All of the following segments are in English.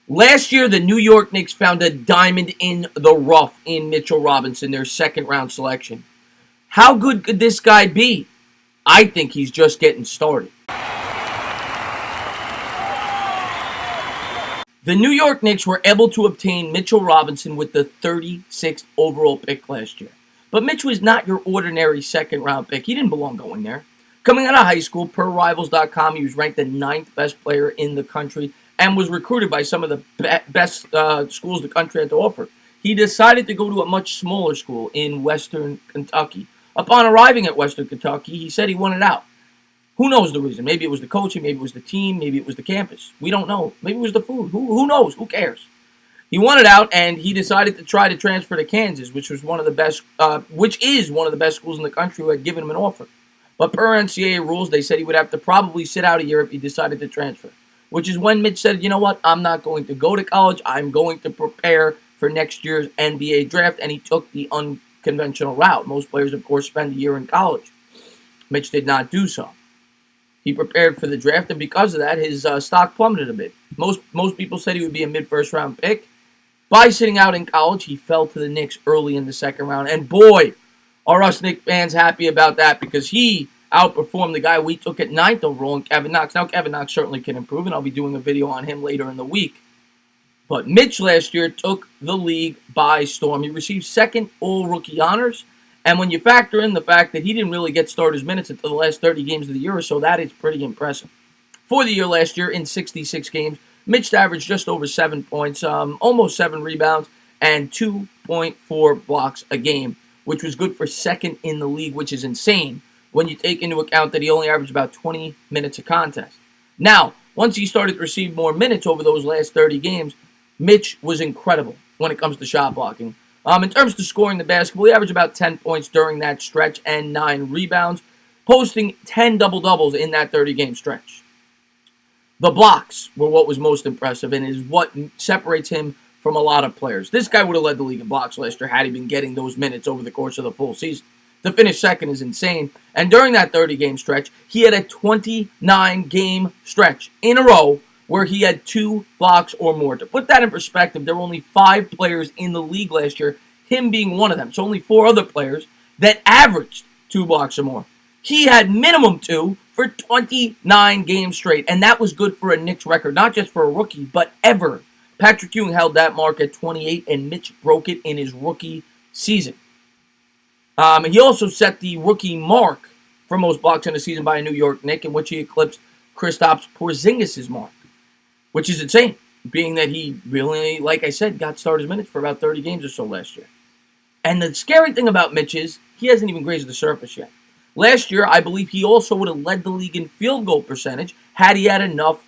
Last year, the New York Knicks found a diamond in the rough in Mitchell Robinson, their second-round selection. How good could this guy be? I think he's just getting started. The New York Knicks were able to obtain Mitchell Robinson with the 36th overall pick last year. But Mitch was not your ordinary second-round pick. He didn't belong going there. Coming out of high school, per Rivals.com, he was ranked the 9th best player in the country and was recruited by some of the best schools the country had to offer. He decided to go to a much smaller school in Western Kentucky. Upon arriving at Western Kentucky, he said he wanted out. Who knows the reason? Maybe it was the coaching, maybe it was the team, maybe it was the campus. We don't know. Maybe it was the food. Who knows? Who cares? He wanted out, and he decided to try to transfer to Kansas, which is one of the best schools in the country who had given him an offer. But per NCAA rules, they said he would have to probably sit out a year if he decided to transfer. Which is when Mitch said, you know what, I'm not going to go to college. I'm going to prepare for next year's NBA draft, and he took the unconventional route. Most players, of course, spend a year in college. Mitch did not do so. He prepared for the draft, and because of that, his stock plummeted a bit. Most people said he would be a mid-first round pick. By sitting out in college, he fell to the Knicks early in the second round. And boy, are us Knicks fans happy about that, because he outperformed the guy we took at 9th overall in Kevin Knox. Now, Kevin Knox certainly can improve, and I'll be doing a video on him later in the week. But Mitch last year took the league by storm. He received second all-rookie honors. And when you factor in the fact that he didn't really get starters minutes until the last 30 games of the year or so, that is pretty impressive. For the year last year, in 66 games, Mitch averaged just over 7 points, almost 7 rebounds, and 2.4 blocks a game, which was good for second in the league, which is insane when you take into account that he only averaged about 20 minutes a contest. Now, once he started to receive more minutes over those last 30 games, Mitch was incredible when it comes to shot blocking. In terms of scoring the basketball, he averaged about 10 points during that stretch and 9 rebounds, posting 10 double-doubles in that 30-game stretch. The blocks were what was most impressive and is what separates him from a lot of players. This guy would have led the league in blocks last year had he been getting those minutes over the course of the full season. To finish second is insane. And during that 30-game stretch, he had a 29-game stretch in a row where he had 2 blocks or more. To put that in perspective, there were only 5 players in the league last year, him being one of them. So only 4 other players that averaged 2 blocks or more. He had minimum 2 for 29 games straight, and that was good for a Knicks record, not just for a rookie, but ever. Patrick Ewing held that mark at 28, and Mitch broke it in his rookie season. He also set the rookie mark for most blocks in a season by a New York Knick, in which he eclipsed Kristaps Porzingis' mark, which is insane, being that he really, like I said, got starters minutes for about 30 games or so last year. And the scary thing about Mitch is he hasn't even grazed the surface yet. Last year, I believe he also would have led the league in field goal percentage had he had enough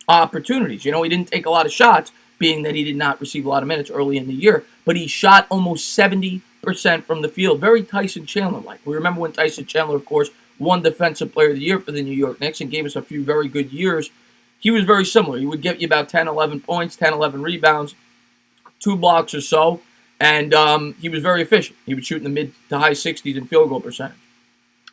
opportunities. You know, he didn't take a lot of shots, being that he did not receive a lot of minutes early in the year, but he shot almost 70% from the field. Very Tyson Chandler-like. We remember when Tyson Chandler, of course, won Defensive Player of the Year for the New York Knicks and gave us a few very good years. He was very similar. He would get you about 10, 11 points, 10, 11 rebounds, 2 blocks or so, and he was very efficient. He would shoot in the mid to high 60s in field goal percentage.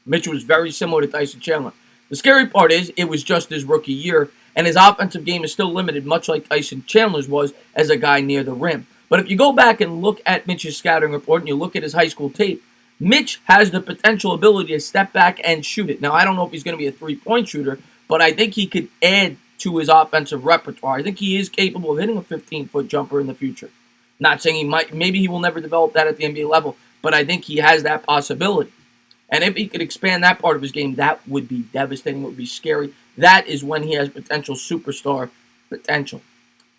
Mitchell was very similar to Tyson Chandler. The scary part is it was just his rookie year, and his offensive game is still limited, much like Tyson Chandler's was as a guy near the rim. But if you go back and look at Mitch's scouting report and you look at his high school tape, Mitch has the potential ability to step back and shoot it. Now, I don't know if he's going to be a three-point shooter, but I think he could add to his offensive repertoire. I think he is capable of hitting a 15-foot jumper in the future. Not saying he might, maybe he will never develop that at the NBA level, but I think he has that possibility. And if he could expand that part of his game, that would be devastating. It would be scary. That is when he has potential superstar potential.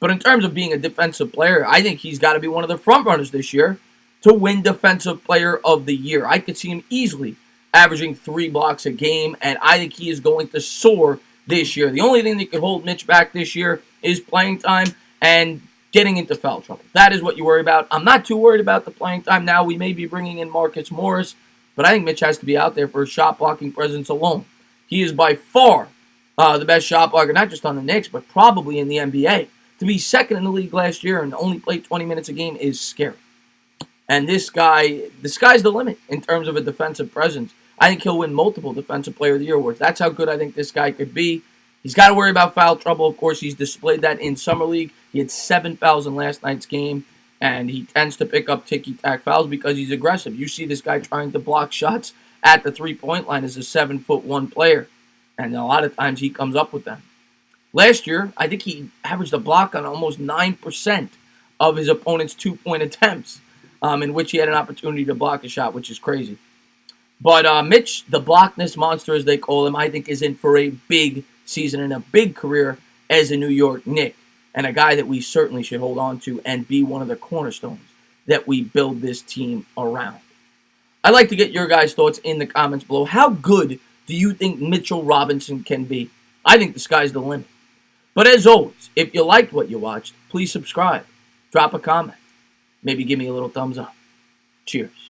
But in terms of being a defensive player, I think he's got to be one of the front runners this year to win Defensive Player of the Year. I could see him easily averaging 3 blocks a game, and I think he is going to soar this year. The only thing that could hold Mitch back this year is playing time and getting into foul trouble. That is what you worry about. I'm not too worried about the playing time now. We may be bringing in Marcus Morris, but I think Mitch has to be out there for his shot-blocking presence alone. He is by far the best shot blocker, not just on the Knicks, but probably in the NBA. To be second in the league last year and only play 20 minutes a game is scary. And this guy, the sky's the limit in terms of a defensive presence. I think he'll win multiple Defensive Player of the Year awards. That's how good I think this guy could be. He's got to worry about foul trouble. Of course, he's displayed that in Summer League. He had 7 fouls in last night's game, and he tends to pick up ticky-tack fouls because he's aggressive. You see this guy trying to block shots at the three-point line as a 7'1" player, and a lot of times he comes up with them. Last year, I think he averaged a block on almost 9% of his opponent's two-point attempts, in which he had an opportunity to block a shot, which is crazy. But Mitch, the blockness monster, as they call him, I think is in for a big season and a big career as a New York Knick, and a guy that we certainly should hold on to and be one of the cornerstones that we build this team around. I'd like to get your guys' thoughts in the comments below. How good do you think Mitchell Robinson can be? I think the sky's the limit. But as always, if you liked what you watched, please subscribe, drop a comment, maybe give me a little thumbs up. Cheers.